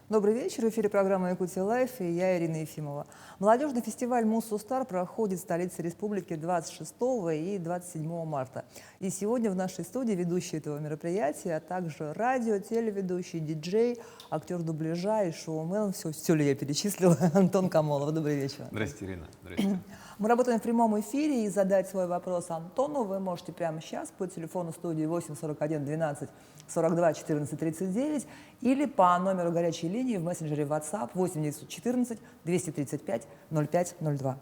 Добрый вечер. В эфире программа «Якутия Лайф» и я, Ирина Ефимова. Молодежный фестиваль «Муссу-Стар» проходит в столице республики 26 и 27 марта. И сегодня в нашей студии ведущий этого мероприятия, а также радио, телеведущий, диджей, актер дубляжа и шоумен. Все ли я перечислила? Антон Камолов. Добрый вечер. Здрасте, Ирина. Здрасте. Мы работаем в прямом эфире, и задать свой вопрос Антону вы можете прямо сейчас по телефону студии 841 12 42 14 39 или по номеру горячей линии в мессенджере WhatsApp 8 914 235 05 02.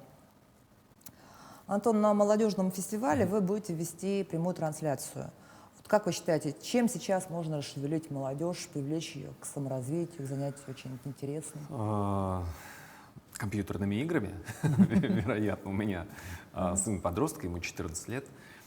Антон, на молодежном фестивале вы будете вести прямую трансляцию. Вот как вы считаете, чем сейчас можно расшевелить молодежь, привлечь ее к саморазвитию, к занятию очень интересным? Компьютерными играми, вероятно, у меня сын подросток, ему 14 лет,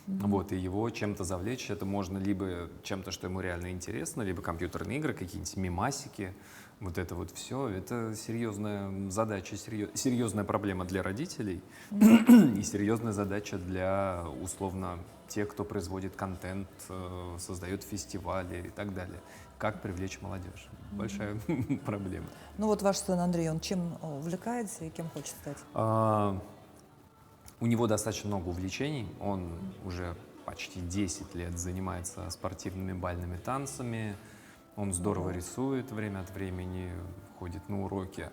вот, и его чем-то завлечь, это можно либо чем-то, что ему реально интересно, либо компьютерные игры, какие-нибудь мемасики, вот это вот все, это серьезная задача, серьезная проблема для родителей и серьезная задача для, условно, тех, кто производит контент, создает фестивали и так далее. Как привлечь молодежь? Большая проблема. Ну вот ваш сын Андрей, он чем увлекается и кем хочет стать? У него достаточно много увлечений. Он уже почти 10 лет занимается спортивными бальными танцами. Он здорово рисует время от времени, ходит на уроки.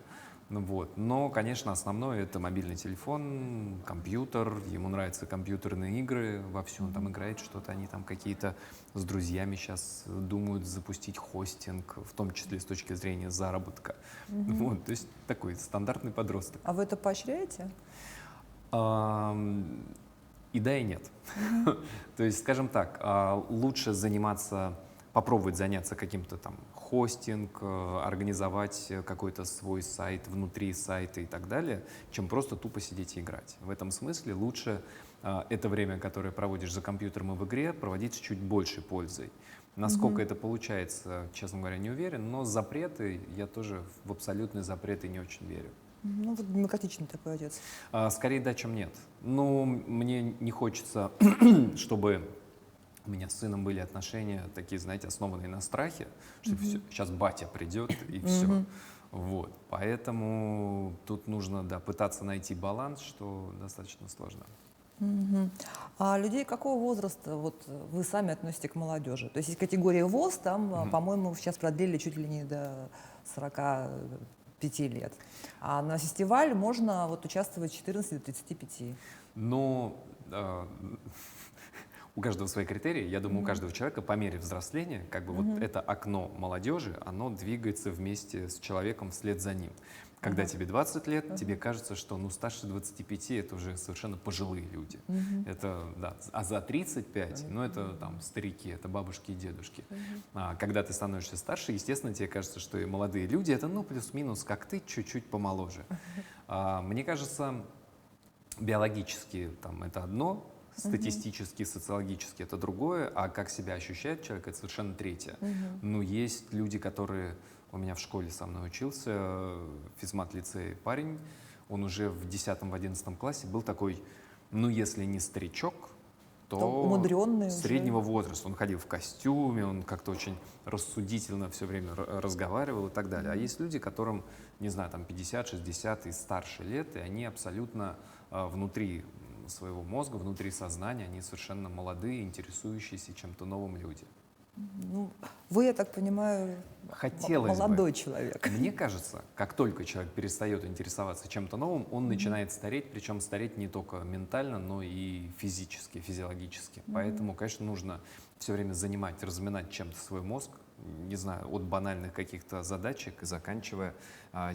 Ну вот. Но, конечно, основное — это мобильный телефон, компьютер. Ему нравятся компьютерные игры. Во всем там играет что-то. Они там какие-то с друзьями сейчас думают запустить хостинг, в том числе с точки зрения заработка. Вот. То есть такой стандартный подросток. А вы это поощряете? И да, и нет. То есть, скажем так, лучше попробовать заняться каким-то там хостинг, организовать какой-то свой сайт внутри сайта и так далее, чем просто тупо сидеть и играть. В этом смысле лучше это время, которое проводишь за компьютером и в игре, проводить с чуть большей пользой. Насколько это получается, честно говоря, не уверен, но запреты, я тоже в абсолютные запреты не очень верю. Ну, вот демократичный такой отец. Скорее да, чем нет. Ну, мне не хочется, чтобы у меня с сыном были отношения такие, знаете, основанные на страхе, что сейчас батя придет и все. Вот. Поэтому тут нужно, да, пытаться найти баланс, что достаточно сложно. А людей какого возраста вот вы сами относите к молодежи? То есть есть категория ВОЗ, там, по-моему, сейчас продлили чуть ли не до 45 лет. А на фестиваль можно вот участвовать с 14 до 35. Ну, у каждого свои критерии. Я думаю, у каждого человека по мере взросления, как бы вот это окно молодежи, оно двигается вместе с человеком вслед за ним. Когда тебе 20 лет, тебе кажется, что ну, старше 25 это уже совершенно пожилые люди. Это, да, а за 35, ну это там старики, это бабушки и дедушки. Когда ты становишься старше, естественно, тебе кажется, что и молодые люди это ну плюс-минус как ты, чуть-чуть помоложе. Мне кажется, биологически там это одно, статистически, социологически это другое, а как себя ощущает человек, это совершенно третье. Ну, есть люди, которые... У меня в школе со мной учился, в физмат-лицее парень, он уже в 10-11 классе был такой, ну, если не старичок, то умудренный среднего возраста. Он ходил в костюме, он как-то очень рассудительно все время разговаривал и так далее. А есть люди, которым, не знаю, там 50, 60 и старше лет, и они абсолютно внутри своего мозга, внутри сознания, они совершенно молодые, интересующиеся чем-то новым люди. Ну, вы, я так понимаю, молодой человек. Мне кажется, как только человек перестает интересоваться чем-то новым, он начинает стареть, причем стареть не только ментально, но и физически, физиологически. Поэтому, конечно, нужно все время занимать, разминать чем-то свой мозг, не знаю, от банальных каких-то задачек, заканчивая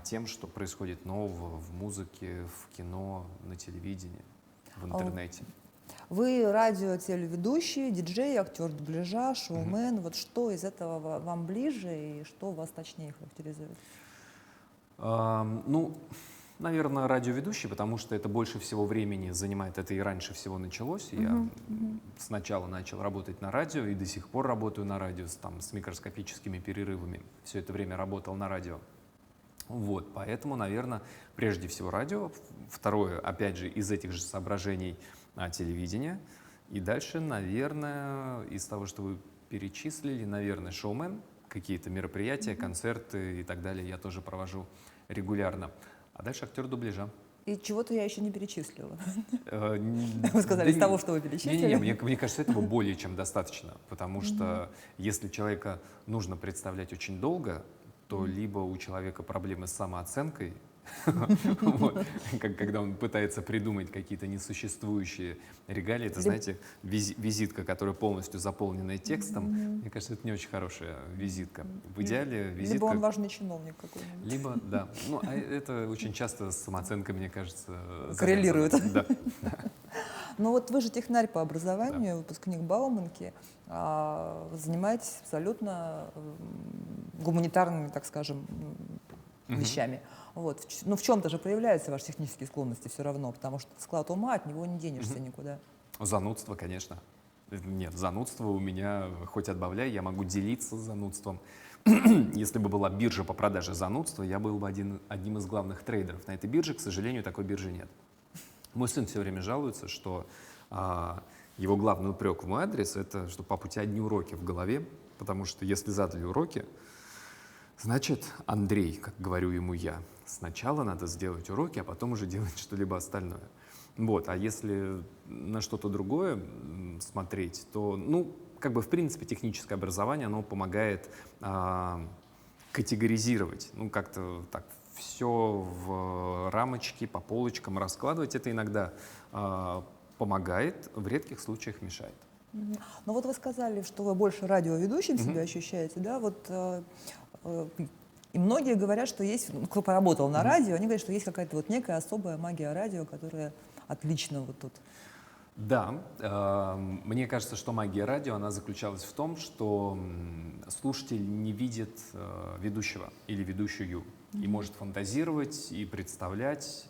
тем, что происходит нового в музыке, в кино, на телевидении, в интернете. Вы радио, телеведущий, диджей, актер дубляжа, шоумен. Вот что из этого вам ближе и что вас точнее характеризует? Ну, наверное, радиоведущий, потому что это больше всего времени занимает, это и раньше всего началось. Я сначала начал работать на радио и до сих пор работаю на радио с микроскопическими перерывами. Все это время работал на радио. Вот, поэтому, наверное, прежде всего радио. Второе, опять же, из этих же соображений телевидение. И дальше, наверное, из того, что вы перечислили, наверное, шоумен, какие-то мероприятия, концерты и так далее я тоже провожу регулярно. А дальше актер дубляжа. И чего-то я еще не перечислила. Вы Вы сказали, из того, что вы перечислили. Мне кажется, этого более чем достаточно, потому что если человека нужно представлять очень долго, то либо у человека проблемы с самооценкой, вот, когда он пытается придумать какие-то несуществующие регалии, это, знаете, визитка, которая полностью заполнена текстом, мне кажется, это не очень хорошая визитка. В идеале визитка... Либо он важный чиновник какой-нибудь. Либо, да. Ну, а это очень часто с самооценкой, мне кажется, Коррелирует. завязано. Да. Ну вот вы же технарь по образованию, выпускник Бауманки, занимаетесь абсолютно гуманитарными, так скажем, вещами. Вот. Ну в чем-то же проявляются ваши технические склонности все равно, потому что склад ума, от него не денешься никуда. Занудство, конечно. Нет, занудство у меня, хоть отбавляй, я могу делиться занудством. Если бы была биржа по продаже занудства, я был бы одним из главных трейдеров. На этой бирже, к сожалению, такой биржи нет. Мой сын все время жалуется, что его главный упрек в мой адрес — это что, папа, у тебя одни уроки в голове, потому что если задали уроки, значит, Андрей, как говорю ему я, сначала надо сделать уроки, а потом уже делать что-либо остальное. Вот, а если на что-то другое смотреть, то, ну, как бы, в принципе, техническое образование, оно помогает категоризировать, ну, как-то так, все в рамочки, по полочкам раскладывать. Это иногда помогает, в редких случаях мешает. Ну вот вы сказали, что вы больше радиоведущим себя ощущаете, да? Вот и многие говорят, что есть, кто поработал на радио, они говорят, что есть какая-то вот некая особая магия радио, которая отлично вот тут. Да, мне кажется, что магия радио, она заключалась в том, что слушатель не видит ведущего или ведущую и может фантазировать и представлять.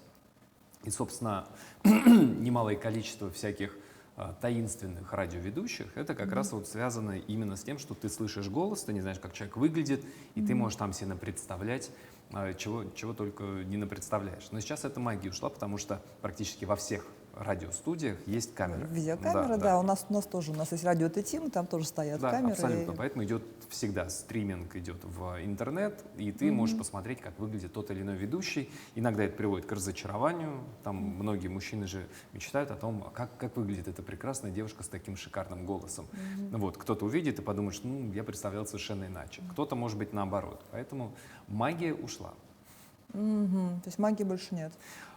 И, собственно, немалое количество всяких таинственных радиоведущих, это как раз вот связано именно с тем, что ты слышишь голос, ты не знаешь, как человек выглядит, и ты можешь там себе напредставлять, чего только не напредставляешь. Но сейчас эта магия ушла, потому что практически во всех радиостудиях есть камеры. Видеокамера, да. У нас тоже, у нас есть радио Т-Тим, там тоже стоят камеры. Абсолютно. Поэтому идет всегда стриминг, идет в интернет, и ты можешь посмотреть, как выглядит тот или иной ведущий. Иногда это приводит к разочарованию. Там многие мужчины же мечтают о том, как выглядит эта прекрасная девушка с таким шикарным голосом. Вот, кто-то увидит и подумает, что я представлял совершенно иначе. Кто-то, может быть, наоборот. Поэтому магия ушла. То есть магии больше нет.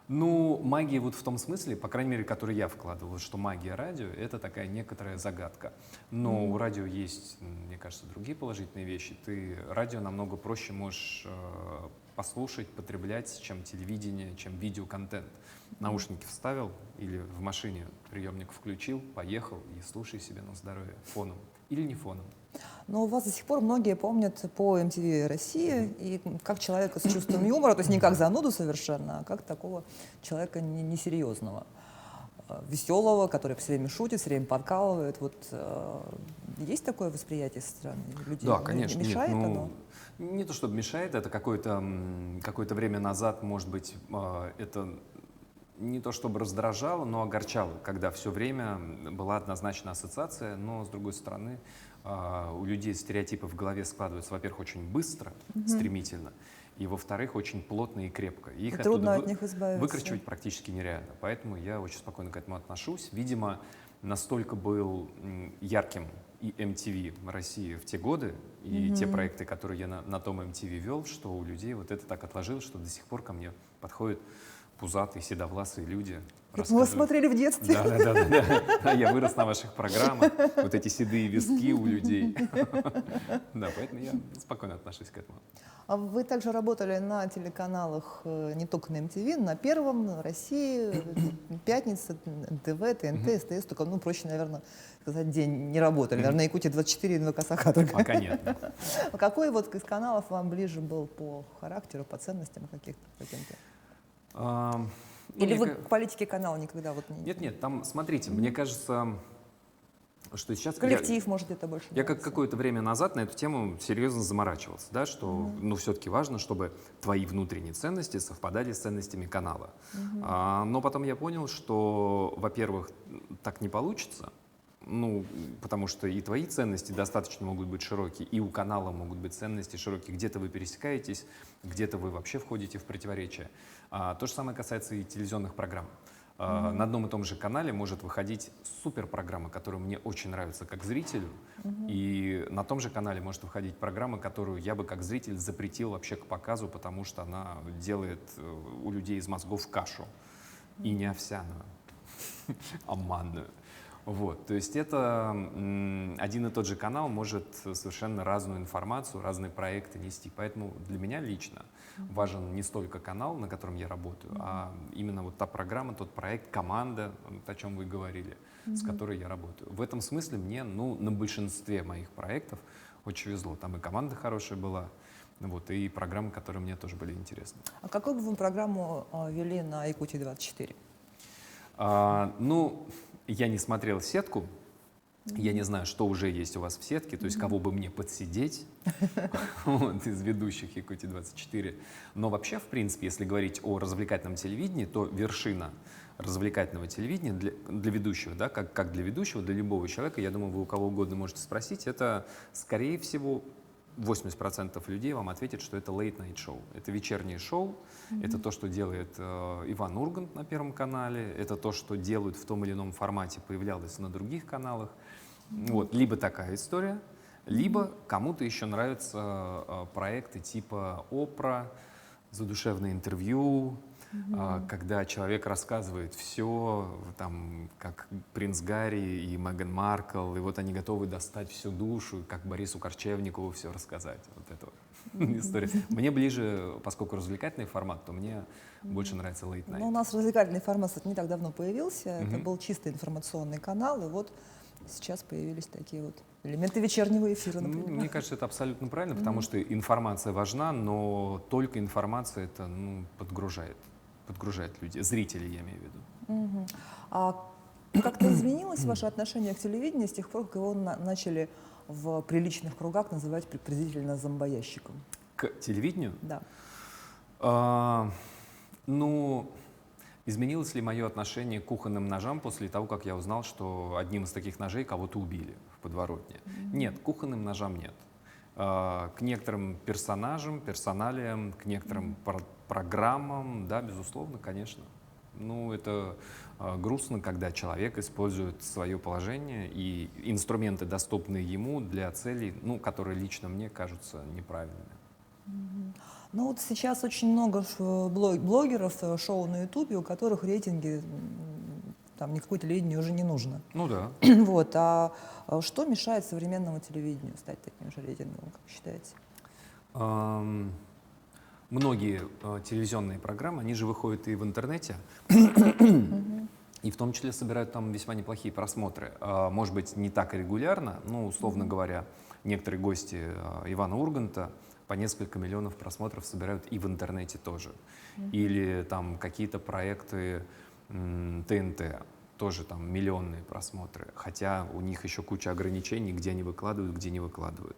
Ну, магия вот в том смысле, по крайней мере, который я вкладывал, что магия радио — это такая некоторая загадка. Но у радио есть, мне кажется, другие положительные вещи. Ты радио намного проще можешь послушать, потреблять, чем телевидение, чем видеоконтент. Наушники вставил или в машине приемник включил, поехал и слушай себе на здоровье фоном или не фоном. Но у вас до сих пор многие помнят по MTV Россия и как человека с чувством юмора, то есть не как зануду совершенно, а как такого человека несерьезного, веселого, который все время шутит, все время подкалывает. Вот есть такое восприятие со стороны людей? Да, конечно. Мешает нет, оно? Не то чтобы мешает, это какое-то время назад, может быть, это не то чтобы раздражало, но огорчало, когда все время была однозначная ассоциация, но, с другой стороны, у людей стереотипы в голове складываются, во-первых, очень быстро, стремительно, и, во-вторых, очень плотно и крепко. И их Трудно оттуда от них избавиться. выкручивать практически нереально. Поэтому я очень спокойно к этому отношусь. Видимо, настолько был ярким и MTV России в те годы, и те проекты, которые я на том MTV вел, что у людей вот это так отложилось, что до сих пор ко мне подходят пузатые, седовласые люди. Мы вас смотрели в детстве. Да. Я вырос на ваших программах. Вот эти седые виски у людей. Да, поэтому я спокойно отношусь к этому. А вы также работали на телеканалах не только на MTV, на Первом, на России, Пятница, НТВ, ТНТ, СТС, только, проще, наверное, сказать, день не работали. Наверное, на Якутии 24 и на ВКСХ только. Пока нет. А какой вот из каналов вам ближе был по характеру, по ценностям каким-то? Или вы к политике канала никогда вот не... Нет, там, смотрите, мне кажется, что сейчас... Коллектив, может, это больше Я нравится. какое-то время назад на эту тему серьезно заморачивался, да, что все-таки важно, чтобы твои внутренние ценности совпадали с ценностями канала. Но потом я понял, что, во-первых, так не получится, Ну, потому что и твои ценности достаточно могут быть широкие, и у канала могут быть ценности широкие. Где-то вы пересекаетесь, где-то вы вообще входите в противоречие. То же самое касается и телевизионных программ. На одном и том же канале может выходить суперпрограмма, которая мне очень нравится как зрителю, и на том же канале может выходить программа, которую я бы как зритель запретил вообще к показу, потому что она делает у людей из мозгов кашу, и не овсяную, а манную. Вот, то есть это один и тот же канал может совершенно разную информацию, разные проекты нести. Поэтому для меня лично важен не столько канал, на котором я работаю, а именно вот та программа, тот проект, команда, вот о чем вы говорили, с которой я работаю. В этом смысле мне, ну, на большинстве моих проектов очень везло. Там и команда хорошая была, вот, и программы, которые мне тоже были интересны. А какую бы вы программу вели на Якутии-24? Ну, я не смотрел сетку, я не знаю, что уже есть у вас в сетке, то есть кого бы мне подсидеть из ведущих Якутии-24. Но вообще, в принципе, если говорить о развлекательном телевидении, то вершина развлекательного телевидения для ведущего, да, как для ведущего, для любого человека, я думаю, вы у кого угодно можете спросить, это, скорее всего, 80% людей вам ответят, что это late-night шоу. Это вечернее шоу, это то, что делает Иван Ургант на Первом канале, это то, что делают в том или ином формате, появлялось на других каналах. Вот, либо такая история, либо кому-то еще нравятся проекты типа «Опра», «Задушевное интервью», когда человек рассказывает все, там, как принц Гарри и Меган Маркл, и вот они готовы достать всю душу, как Борису Корчевникову все рассказать. Вот это вот история. Мне ближе, поскольку развлекательный формат, то мне больше нравится Late Night. Ну, у нас развлекательный формат, кстати, не так давно появился. Это был чисто информационный канал, и вот сейчас появились такие вот элементы вечернего эфира, например. Мне кажется, это абсолютно правильно, потому что информация важна, но только информация это подгружает людей, зрителей, я имею в виду. А как-то изменилось ваше отношение к телевидению с тех пор, как его начали в приличных кругах называть приблизительно зомбоящиком? К телевидению? Да. Ну, изменилось ли мое отношение к кухонным ножам после того, как я узнал, что одним из таких ножей кого-то убили в подворотне? Нет, к кухонным ножам нет. К некоторым персоналиям, к некоторым программам, да, безусловно, конечно. Ну, это грустно, когда человек использует свое положение и инструменты, доступные ему для целей, которые лично мне кажутся неправильными. Ну вот сейчас очень много блогеров, шоу на Ютубе, у которых рейтинги, там никакое телевидение уже не нужно. Ну да. Вот, а что мешает современному телевидению стать таким же рейтинговым, как считаете? Многие телевизионные программы, они же выходят и в интернете, и в том числе собирают там весьма неплохие просмотры. Может быть, не так регулярно, условно говоря, некоторые гости Ивана Урганта по несколько миллионов просмотров собирают и в интернете тоже. Или там какие-то проекты ТНТ, тоже там миллионные просмотры, хотя у них еще куча ограничений, где они выкладывают, где не выкладывают.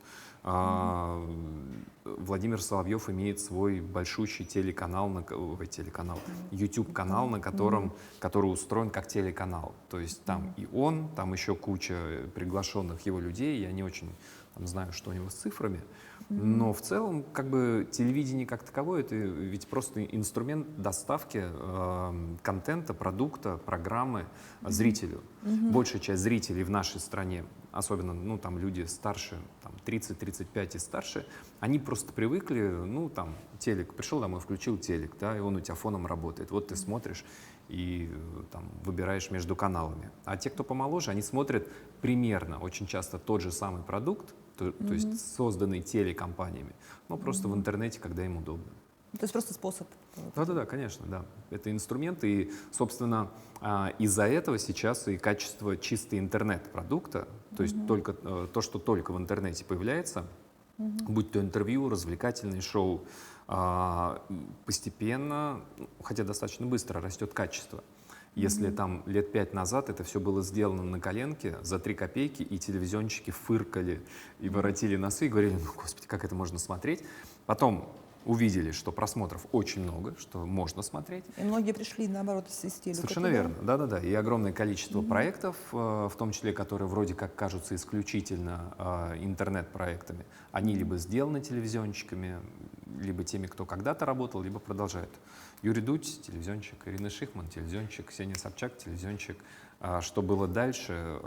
Владимир Соловьев имеет свой большущий телеканал, YouTube-канал, который устроен как телеканал. То есть там и он, там еще куча приглашенных его людей, я не очень знаю, что у него с цифрами, но в целом как бы телевидение как таковое это ведь просто инструмент доставки контента, продукта, программы зрителю. Большая часть зрителей в нашей стране, особенно там люди старше, 30-35 и старше, они просто привыкли, телек, пришел домой, включил телек, да, и он у тебя фоном работает. Вот ты смотришь и там выбираешь между каналами. А те, кто помоложе, они смотрят примерно, очень часто тот же самый продукт, то есть созданный телекомпаниями, но просто в интернете, когда им удобно. То есть просто способ. Да, конечно, да. Это инструмент, и, собственно, из-за этого сейчас и качество чисто интернет-продукта, то есть только то, что только в интернете появляется, будь то интервью, развлекательные шоу, постепенно, хотя достаточно быстро растет качество. Если там лет 5 назад это все было сделано на коленке за 3 копейки, и телевизионщики фыркали и воротили носы и говорили, господи, как это можно смотреть. Потом увидели, что просмотров очень много, что можно смотреть. И многие пришли, наоборот, из телека. Совершенно верно, да-да-да. И огромное количество проектов, в том числе, которые вроде как кажутся исключительно интернет-проектами, они либо сделаны телевизионщиками, либо теми, кто когда-то работал, либо продолжает. Юрий Дудь, телевизионщик, Ирина Шихман, телевизионщик, Ксения Собчак, телевизионщик. Что было дальше,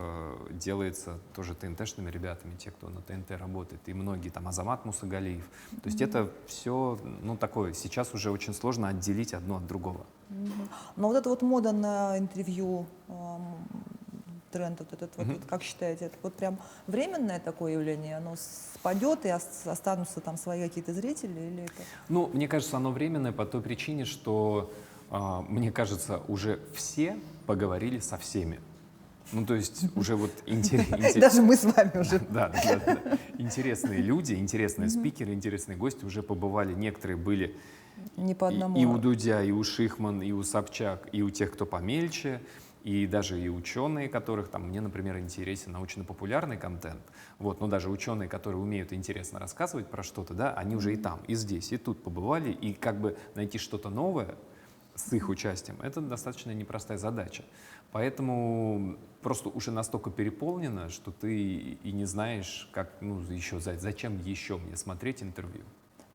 делается тоже ТНТ-шными ребятами, те, кто на ТНТ работает, и многие, там, Азамат Мусагалиев. То есть это все, ну, такое, сейчас уже очень сложно отделить одно от другого. Но вот эта вот мода на интервью, тренд вот этот, вот, как считаете, это вот прям временное такое явление, оно спадет и останутся там свои какие-то зрители или это? Ну, мне кажется, оно временное по той причине, что, мне кажется, уже все поговорили со всеми. Ну, то есть уже вот Даже мы с вами уже. Да. Интересные люди, интересные спикеры, интересные гости уже побывали. Некоторые были не по одному. И у Дудя, и у Шихман, и у Собчак, и у тех, кто помельче, и даже и ученые, которых там, мне, например, интересен научно-популярный контент. Вот, но даже ученые, которые умеют интересно рассказывать про что-то, да, они уже и там, и здесь, и тут побывали, и как бы найти что-то новое с их участием, это достаточно непростая задача. Поэтому просто уже настолько переполнено, что ты и не знаешь, как, ну, еще, зачем еще мне смотреть интервью.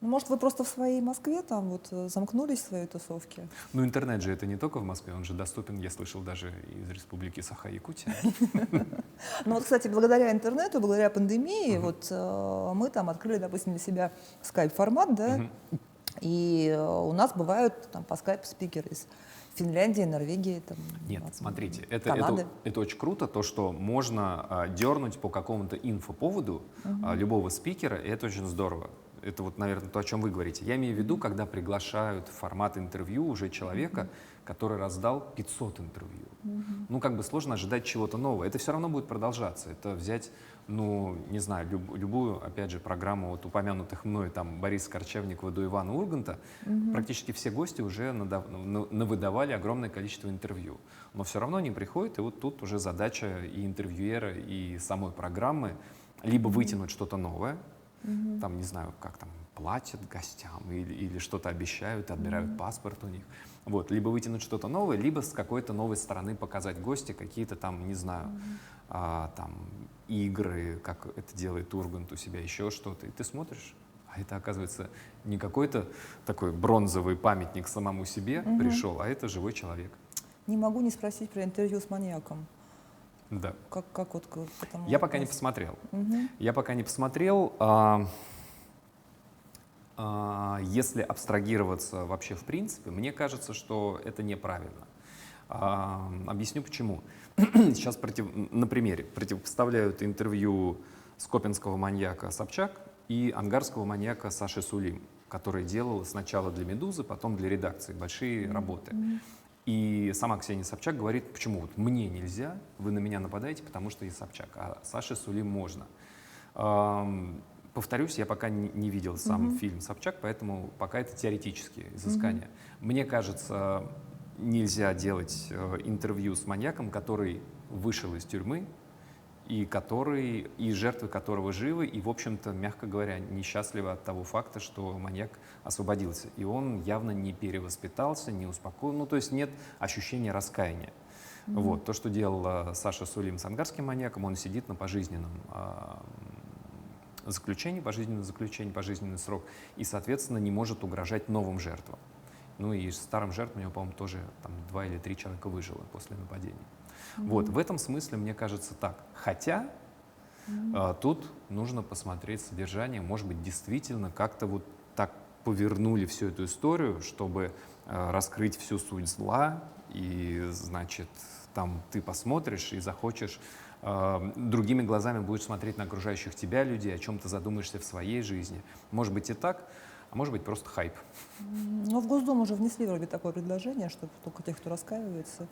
Ну, может, вы просто в своей Москве там вот замкнулись в своей тусовке? Ну, интернет же это не только в Москве, он же доступен, я слышал, даже из республики Саха-Якутия. Ну вот, кстати, благодаря интернету, благодаря пандемии, вот мы там открыли, допустим, для себя скайп-формат, да, и у нас бывают там по скайпу спикеры из Финляндии, Норвегии, там, Нет, смотрите, Канады. это очень круто, то, что можно дернуть по какому-то инфоповоду любого спикера, и это очень здорово. Это вот, наверное, то, о чем вы говорите. Я имею в виду, когда приглашают в формат интервью уже человека, который раздал 500 интервью. Ну, как бы сложно ожидать чего-то нового. Это все равно будет продолжаться. Это взять, ну, не знаю, любую, опять же, программу вот упомянутых мной, там, Бориса Корчевникова до Ивана Урганта. Практически все гости уже навыдавали огромное количество интервью. Но все равно они приходят, и вот тут уже задача и интервьюера, и самой программы либо вытянуть что-то новое, там, не знаю, как там, платят гостям или что-то обещают, отбирают паспорт у них. Вот, либо вытянуть что-то новое, либо с какой-то новой стороны показать гости какие-то там, не знаю, там, игры, как это делает Ургант у себя, еще что-то. И ты смотришь, а это, оказывается, не какой-то такой бронзовый памятник самому себе пришел, а это живой человек. Не могу не спросить про интервью с маньяком. Да. Как вот к этому Я пока не посмотрел. Я пока не посмотрел. Если абстрагироваться вообще в принципе, мне кажется, что это неправильно. Объясню почему. Сейчас на примере противопоставляют интервью скопинского маньяка Собчак и ангарского маньяка Саши Сулим, который делал сначала для «Медузы», потом для редакции большие работы. И сама Ксения Собчак говорит, почему вот мне нельзя, вы на меня нападаете, потому что я Собчак, а Саше Сулим можно. Повторюсь, я пока не видел сам фильм «Собчак», поэтому пока это теоретические изыскания. Мне кажется, нельзя делать интервью с маньяком, который вышел из тюрьмы, и жертвы которого живы, и, в общем-то, мягко говоря, несчастливы от того факта, что маньяк освободился. И он явно не перевоспитался, не успокоен, ну, то есть нет ощущения раскаяния. Вот. То, что делал Саша Сулим с ангарским маньяком, он сидит на пожизненном заключении, пожизненный срок, и, соответственно, не может угрожать новым жертвам. Ну и старым жертвам у него, по-моему, тоже там 2 или 3 человека выжило после нападения. Вот, в этом смысле, мне кажется, так. Хотя тут нужно посмотреть содержание, может быть, действительно как-то вот так повернули всю эту историю, чтобы раскрыть всю суть зла, и, значит, там ты посмотришь и захочешь, другими глазами будешь смотреть на окружающих тебя людей, о чем ты задумаешься в своей жизни. Может быть и так, а может быть просто хайп. Но в Госдуму уже внесли вроде такое предложение, что только тех, кто раскаивается.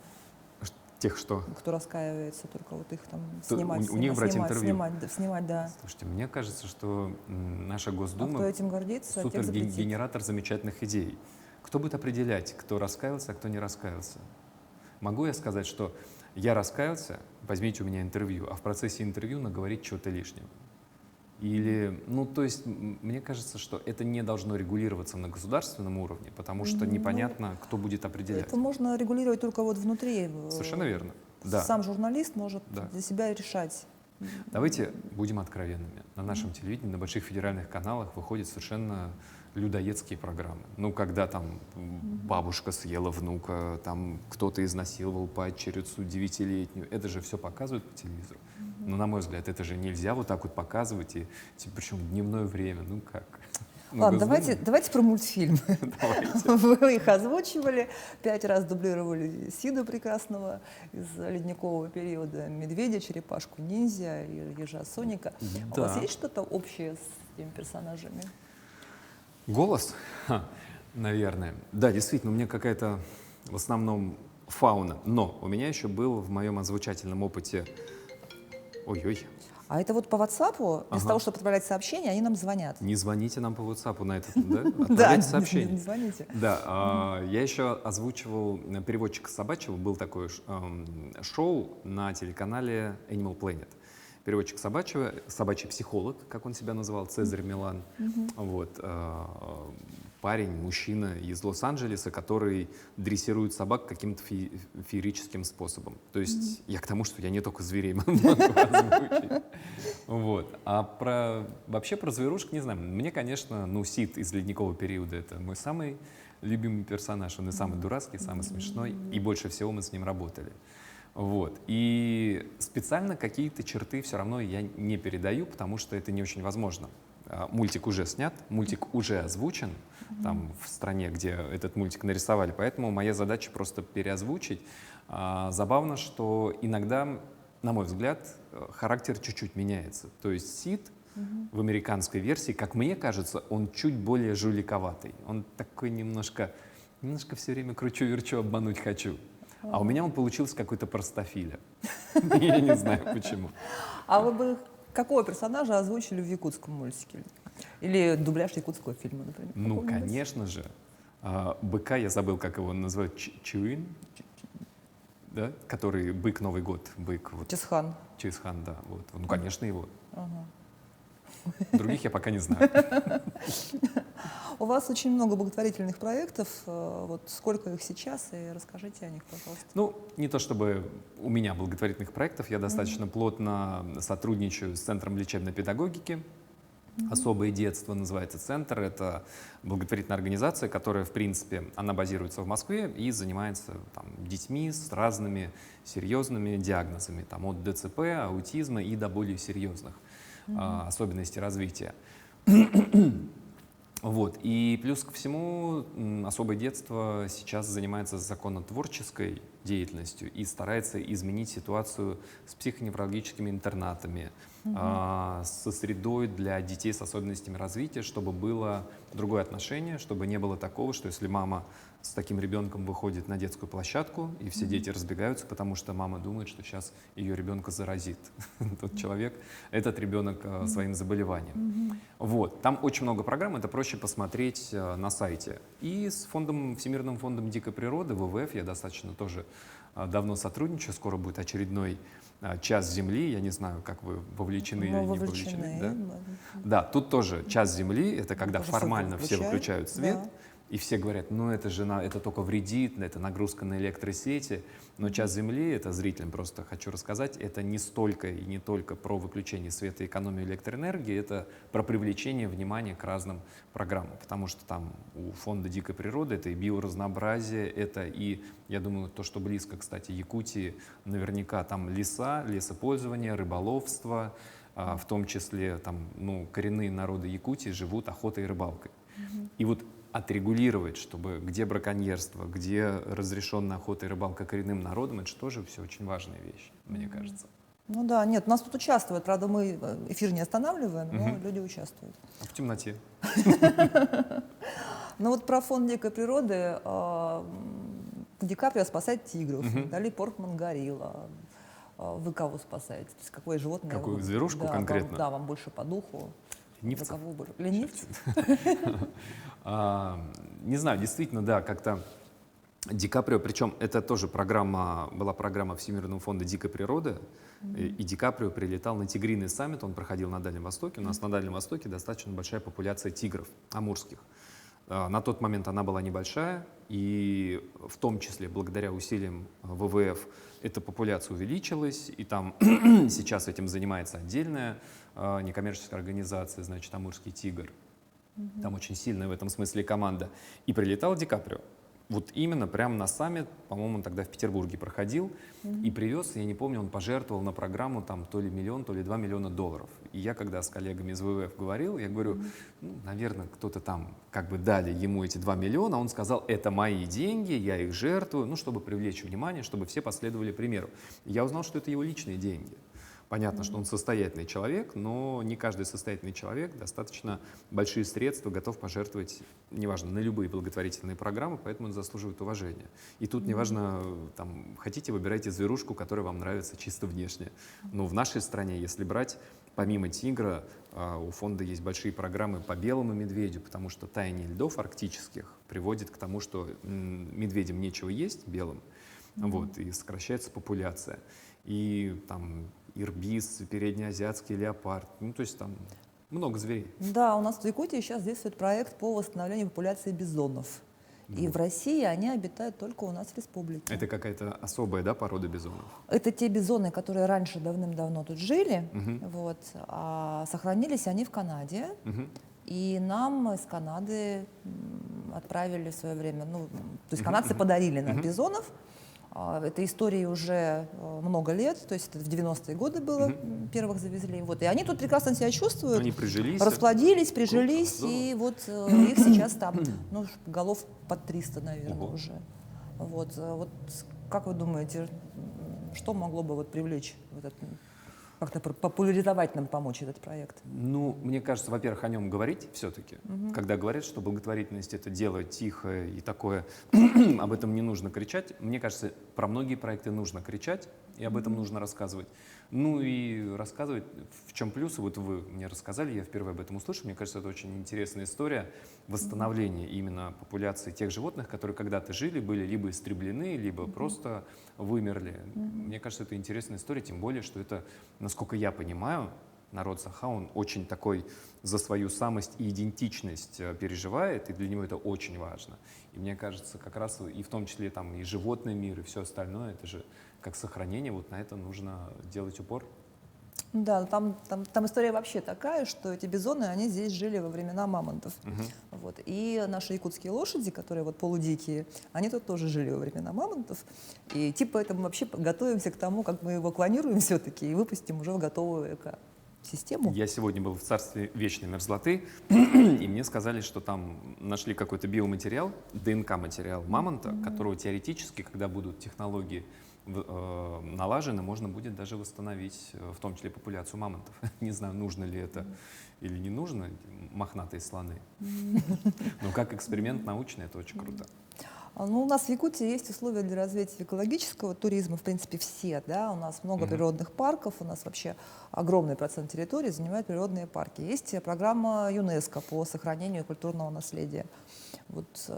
Тех, что? Кто раскаивается, только вот их там у них брать интервью. Снимать, да. Слушайте, мне кажется, что наша Госдума кто этим гордится, супергенератор замечательных идей. Кто будет определять, кто раскаялся, а кто не раскаялся? Могу я сказать, что я раскаялся, возьмите у меня интервью, а в процессе интервью наговорить чего-то лишнего? Или, ну, то есть, мне кажется, что это не должно регулироваться на государственном уровне, потому что непонятно, кто будет определять. Это можно регулировать только вот внутри. Совершенно верно. Да. Сам журналист может Да. для себя решать. Давайте будем откровенными. На нашем телевидении, на больших федеральных каналах выходят совершенно людоедские программы. Ну, когда там бабушка съела внука, там кто-то изнасиловал падчерицу 9-летнюю. Это же все показывают по телевизору. Но, на мой взгляд, это же нельзя вот так вот показывать, и причем в дневное время. Ну как? Ну, Ладно, Госдума. давайте про мультфильмы. Давайте. Вы их озвучивали, 5 раз дублировали Сида прекрасного из ледникового периода, медведя, черепашку ниндзя, ежа Соника. У Да. вас есть что-то общее с этими персонажами? Голос? Наверное. Да, действительно, у меня какая-то в основном фауна. Но у меня еще был в моем озвучательном опыте... Ой-ой, А это вот по WhatsApp, вместо Ага. того, чтобы отправлять сообщения, они нам звонят. не звоните нам по WhatsApp на этот, да? Да, Отправляйте не сообщение. звоните. Да, я еще озвучивал переводчика собачьего, был такое шоу на телеканале Animal Planet. Переводчик собачьего, собачий психолог, как он себя называл, Цезарь Милан. Вот, парень, мужчина из Лос-Анджелеса, который дрессирует собак каким-то феерическим способом. То есть я к тому, что я не только зверей могу озвучить. Вот. А вообще про зверушек не знаю. Мне, конечно, ну, Сид из ледникового периода — это мой самый любимый персонаж. Он и самый дурацкий, самый смешной, и больше всего мы с ним работали. Вот. И специально какие-то черты все равно я не передаю, потому что это не очень возможно. Мультик уже снят, мультик уже озвучен там в стране, где этот мультик нарисовали, поэтому моя задача просто переозвучить. Забавно, что иногда, на мой взгляд, характер чуть-чуть меняется. То есть Сид в американской версии, как мне кажется, он чуть более жуликоватый. Он такой немножко все время кручу-верчу, обмануть хочу. А у меня он получился какой-то простофиля. Я не знаю почему. А вы бы какого персонажа озвучили в якутском мультике? Или дубляж якутского фильма, например? Ну, какого-нибудь? конечно же. Быка, я забыл, как его называют, Чуин, да? Который бык Новый год, бык. Вот, Чесхан. Чингисхан, да. Вот. Ну, конечно, его. Ага. Других я пока не знаю. У вас очень много благотворительных проектов. Вот сколько их сейчас? И расскажите о них, пожалуйста. Ну, не то чтобы у меня благотворительных проектов, я достаточно плотно сотрудничаю с Центром лечебной педагогики. «Особое детство» называется центр. Это благотворительная организация, которая, в принципе, она базируется в Москве и занимается там, детьми с разными серьезными диагнозами, там, от ДЦП, аутизма и до более серьезных особенностей развития. Вот. И плюс ко всему, «Особое детство» сейчас занимается законотворческой деятельностью и старается изменить ситуацию с психоневрологическими интернатами, со средой для детей с особенностями развития, чтобы было другое отношение, чтобы не было такого, что если мама с таким ребенком выходит на детскую площадку, и все дети разбегаются, потому что мама думает, что сейчас ее ребенка заразит тот человек, этот ребенок своим заболеванием. Вот. Там очень много программ, это проще посмотреть на сайте. И с Всемирным фондом дикой природы, ВВФ, я достаточно тоже давно сотрудничаю, скоро будет очередной «Час Земли», я не знаю, как вы вовлечены или не вовлечены. Да? Да, тут тоже «Час Земли», это когда тоже формально все выключают свет, да. и все говорят, ну это же это только вредит, это нагрузка на электросети. Но «Час Земли», это зрителям просто хочу рассказать, это не столько и не только про выключение света и экономию электроэнергии, это про привлечение внимания к разным программам. Потому что там у Фонда дикой природы это и биоразнообразие, это и, я думаю, то, что близко, кстати, Якутии, наверняка там леса, лесопользование, рыболовство, в том числе там, ну, коренные народы Якутии живут охотой и рыбалкой. И вот отрегулировать, чтобы где браконьерство, где разрешенная охота и рыбалка коренным народам, это же тоже все очень важная вещь, мне кажется. Ну да, нет, нас тут участвуют. Правда, мы эфир не останавливаем, но люди участвуют. В темноте. Ну вот про фонд дикой природы. Ди Каприо спасает тигров, Натали Портман горилла. Вы кого спасаете? То есть какое животное? Какую зверушку да, конкретно? Да, вам больше по духу. Ленивцев? Ленивцев? Не знаю, действительно, да, как-то Ди Каприо, причем это тоже была программа Всемирного фонда дикой природы, и Ди Каприо прилетал на тигриный саммит, он проходил на Дальнем Востоке. У нас на Дальнем Востоке достаточно большая популяция тигров амурских. На тот момент она была небольшая, и в том числе благодаря усилиям ВВФ эта популяция увеличилась, и там сейчас этим занимается отдельная некоммерческая организация, значит, «Амурский тигр». Там очень сильная в этом смысле команда. И прилетал Ди Каприо. Вот именно прямо на саммит, по-моему, он тогда в Петербурге проходил, и привез, я не помню, он пожертвовал на программу там то ли миллион, то ли $2 миллиона. И я, когда с коллегами из ВВФ говорил, я говорю, ну, наверное, кто-то там как бы дали ему эти 2 миллиона, он сказал, это мои деньги, я их жертвую, ну, чтобы привлечь внимание, чтобы все последовали примеру. И я узнал, что это его личные деньги. Понятно, что он состоятельный человек, но не каждый состоятельный человек достаточно большие средства готов пожертвовать, неважно, на любые благотворительные программы, поэтому он заслуживает уважения. И тут неважно, там, хотите, выбирайте зверушку, которая вам нравится чисто внешне. Но в нашей стране, если брать, помимо тигра, у фонда есть большие программы по белому медведю, потому что таяние льдов арктических приводит к тому, что медведям нечего есть, белым, вот, и сокращается популяция. И там ирбис, переднеазиатский леопард, ну, то есть там много зверей. Да, у нас в Якутии сейчас действует проект по восстановлению популяции бизонов. И в России они обитают только у нас в республике. Это какая-то особая, да, порода бизонов? Это те бизоны, которые раньше давным-давно тут жили, вот, а сохранились они в Канаде. И нам из Канады отправили в свое время, ну, то есть канадцы подарили нам бизонов. Этой истории уже много лет, то есть это в 90-е годы было, первых завезли. Вот, и они тут прекрасно себя чувствуют. Они прижились? Расплодились, прижились, Круто, и вот их сейчас там, ну, голов под 300, наверное, уже. Вот, вот как вы думаете, что могло бы вот привлечь, вот этот, как-то популяризовать нам, помочь этот проект? Ну, мне кажется, во-первых, о нем говорить все-таки. Когда говорят, что благотворительность — это дело тихое и такое, об этом не нужно кричать. Мне кажется, про многие проекты нужно кричать, и об этом нужно рассказывать. Ну и рассказывать, в чем плюсы. Вот вы мне рассказали, я впервые об этом услышал. Мне кажется, это очень интересная история восстановления именно популяции тех животных, которые когда-то жили, были либо истреблены, либо просто вымерли. Мне кажется, это интересная история, тем более, что это, насколько я понимаю, народ Саха, он очень такой за свою самость и идентичность переживает, и для него это очень важно. И мне кажется, как раз и в том числе там и животный мир, и все остальное, это же как сохранение, вот на это нужно делать упор. Да, там история вообще такая, что эти бизоны, они здесь жили во времена мамонтов. Вот. И наши якутские лошади, которые вот полудикие, они тут тоже жили во времена мамонтов. И типа это мы вообще готовимся к тому, как мы его клонируем все-таки и выпустим уже в готовую экосистему. Я сегодня был в царстве вечной мерзлоты, и мне сказали, что там нашли какой-то биоматериал, ДНК-материал мамонта, которого теоретически, когда будут технологии налажены, можно будет даже восстановить, в том числе, популяцию мамонтов. Не знаю, нужно ли это или не нужно, мохнатые слоны. Но как эксперимент научный, это очень круто. Ну, у нас в Якутии есть условия для развития экологического туризма, в принципе, все, да, у нас много природных парков, у нас вообще огромный процент территории занимают природные парки. Есть программа ЮНЕСКО по сохранению культурного наследия. Вот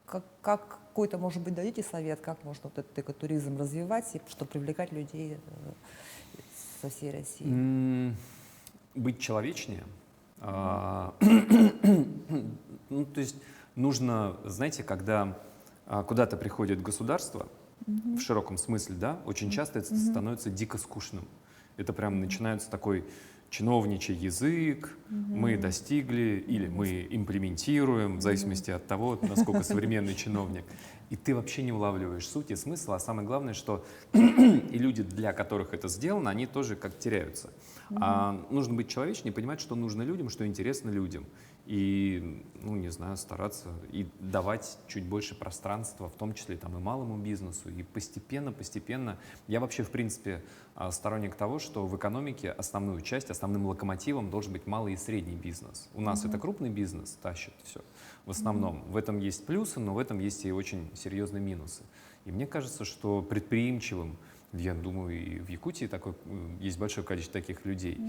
как какой-то, может быть, дадите совет, как можно вот этот экотуризм развивать, чтобы привлекать людей со всей России? Быть человечнее. Ну, то есть нужно, знаете, когда куда-то приходит государство, в широком смысле, да, очень часто это становится дико скучным. Это прям начинается такой чиновничий язык, мы достигли или мы имплементируем, в зависимости от того, насколько современный чиновник. И ты вообще не улавливаешь суть и смысла, а самое главное, что и люди, для которых это сделано, они тоже как теряются. А нужно быть человечнее, понимать, что нужно людям, что интересно людям. И, ну, не знаю, стараться и давать чуть больше пространства, в том числе там, и малому бизнесу, и постепенно. Я вообще, в принципе, сторонник того, что в экономике основную часть, основным локомотивом должен быть малый и средний бизнес. У нас это крупный бизнес тащит все в основном. В этом есть плюсы, но в этом есть и очень серьезные минусы. И мне кажется, что предприимчивым, я думаю, и в Якутии есть большое количество таких людей,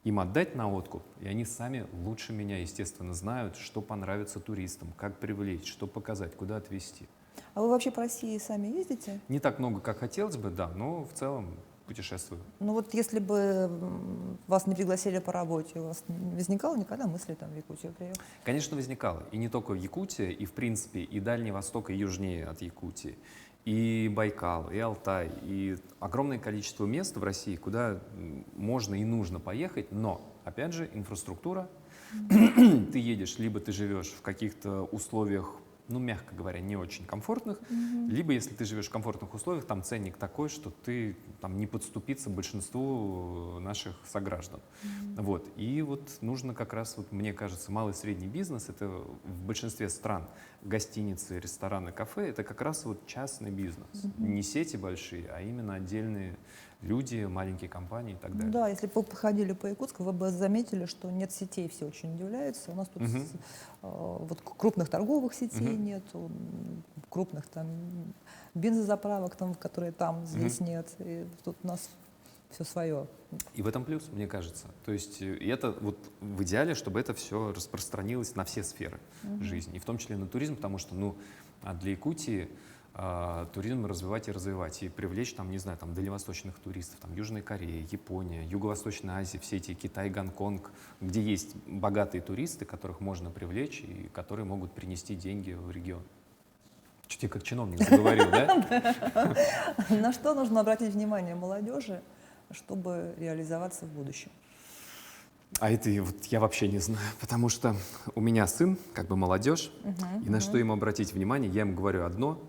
им отдать на откуп, и они сами лучше меня, естественно, знают, что понравится туристам, как привлечь, что показать, куда отвезти. А вы вообще по России сами ездите? Не так много, как хотелось бы, да, но в целом путешествую. Ну вот если бы вас не пригласили по работе, у вас не возникало никогда мысли там в Якутию приехать? Конечно, возникало. И не только Якутия, и в принципе и Дальний Восток, и южнее от Якутии, и Байкал, и Алтай, и огромное количество мест в России, куда можно и нужно поехать, но, опять же, инфраструктура. Ты едешь, либо ты живешь в каких-то условиях, ну, мягко говоря, не очень комфортных, либо, если ты живешь в комфортных условиях, там ценник такой, что ты там не подступиться большинству наших сограждан. Вот. И вот нужно как раз, вот, мне кажется, малый и средний бизнес, это в большинстве стран гостиницы, рестораны, кафе, это как раз вот частный бизнес. Не сети большие, а именно отдельные люди, маленькие компании и так Ну далее. да, если бы вы походили по Якутску, вы бы заметили, что нет сетей, все очень удивляются. У нас тут вот крупных торговых сетей нету, крупных там бензозаправок, там, которые там, здесь нет. И тут у нас все свое. И в этом плюс, мне кажется. То есть и это вот в идеале, чтобы это все распространилось на все сферы жизни, и в том числе на туризм, потому что, ну, для Якутии туризм развивать и развивать, и привлечь, там, не знаю, там, дальневосточных туристов, там, Южная Корея, Япония, Юго-Восточная Азия, все эти Китай, Гонконг, где есть богатые туристы, которых можно привлечь и которые могут принести деньги в регион. Чуть я как чиновник заговорил, да? На что нужно обратить внимание молодежи, чтобы реализоваться в будущем? А это вот я вообще не знаю, потому что у меня сын, как бы молодежь, и на что ему обратить внимание, я ему говорю одно,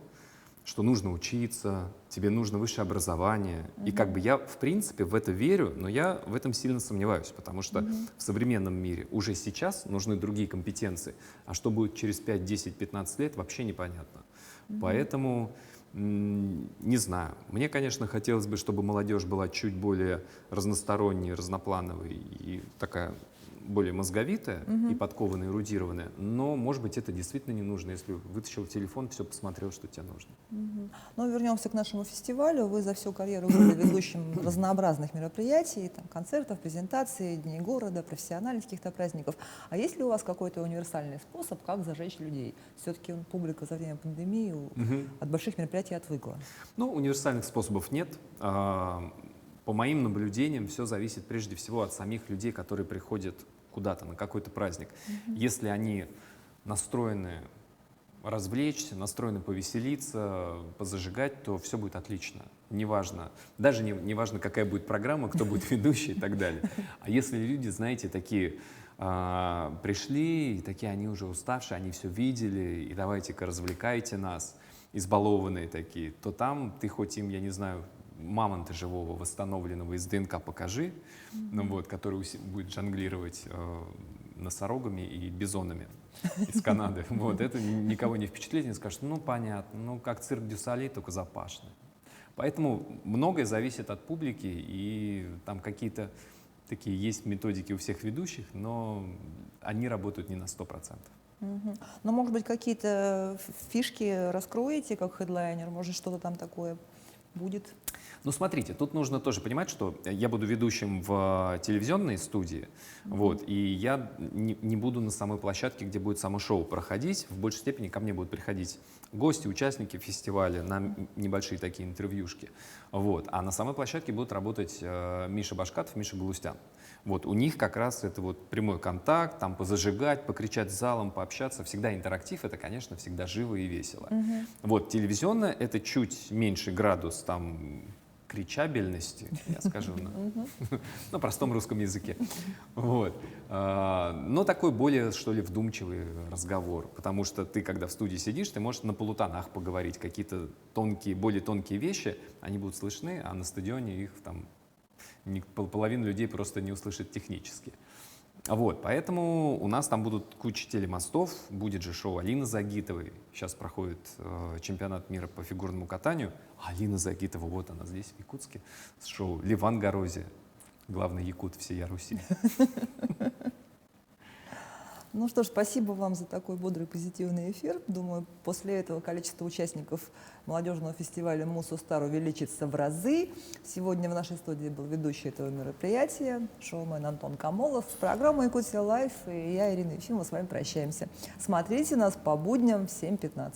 что нужно учиться, тебе нужно высшее образование. И как бы я, в принципе, в это верю, но я в этом сильно сомневаюсь, потому что в современном мире уже сейчас нужны другие компетенции, а что будет через 5, 10, 15 лет, вообще непонятно. Поэтому, не знаю, мне, конечно, хотелось бы, чтобы молодежь была чуть более разносторонней, разноплановой и такая более мозговитая и подкованная, эрудированная, но, может быть, это действительно не нужно, если вытащил телефон, все посмотрел, что тебе нужно. Ну, вернемся к нашему фестивалю. Вы за всю карьеру были ведущим разнообразных мероприятий, там, концертов, презентаций, дней города, профессиональных каких-то праздников. А есть ли у вас какой-то универсальный способ, как зажечь людей? Все-таки публика за время пандемии от больших мероприятий отвыкла. Ну, универсальных способов нет. По моим наблюдениям, все зависит прежде всего от самих людей, которые приходят куда-то на какой-то праздник. Если они настроены развлечься, настроены повеселиться, позажигать, то все будет отлично. Неважно, даже не важно, какая будет программа, кто будет ведущий и так далее. А если люди, знаете, такие пришли, и такие они уже уставшие, они все видели, и давайте-ка развлекайте нас, избалованные такие, то там ты хоть им, я не знаю, мамонта живого, восстановленного из ДНК покажи, ну, вот, который будет жонглировать носорогами и бизонами из Канады. Вот, это никого не впечатлит, не скажет, ну, понятно, ну, как цирк дю Солей, только запашный. Поэтому многое зависит от публики, и там какие-то такие есть методики у всех ведущих, но они работают не на 100%. Но, может быть, какие-то фишки раскроете как хедлайнер? Может, что-то там такое будет? Ну, смотрите, тут нужно тоже понимать, что я буду ведущим в телевизионной студии, вот, и я не буду на самой площадке, где будет само шоу проходить. В большей степени ко мне будут приходить гости, участники фестиваля на небольшие такие интервьюшки. Вот. А на самой площадке будут работать Миша Башкатов, Миша Галустян. Вот. У них как раз это вот прямой контакт, там позажигать, покричать с залом, пообщаться. Всегда интерактив, это, конечно, всегда живо и весело. Вот. Телевизионная — это чуть меньший градус там кричабельности, я скажу на простом русском языке. Вот. Но такой более, что ли, вдумчивый разговор, потому что ты, когда в студии сидишь, ты можешь на полутонах поговорить, какие-то тонкие, более тонкие вещи, они будут слышны, а на стадионе их там половина людей просто не услышит технически. Вот, поэтому у нас там будут куча телемостов, будет же шоу Алины Загитовой. Сейчас проходит чемпионат мира по фигурному катанию. Алина Загитова, вот она здесь, в Якутске, с шоу Ливан Горозия, главный якут всей Руси. Ну что ж, спасибо вам за такой бодрый, позитивный эфир. Думаю, после этого количество участников молодежного фестиваля «Мусустар» увеличится в разы. Сегодня в нашей студии был ведущий этого мероприятия, шоумен Антон Камолов. Программа «Якутия Лайф» и я, Ирина Ефимова, с вами прощаемся. Смотрите нас по будням в 7:15.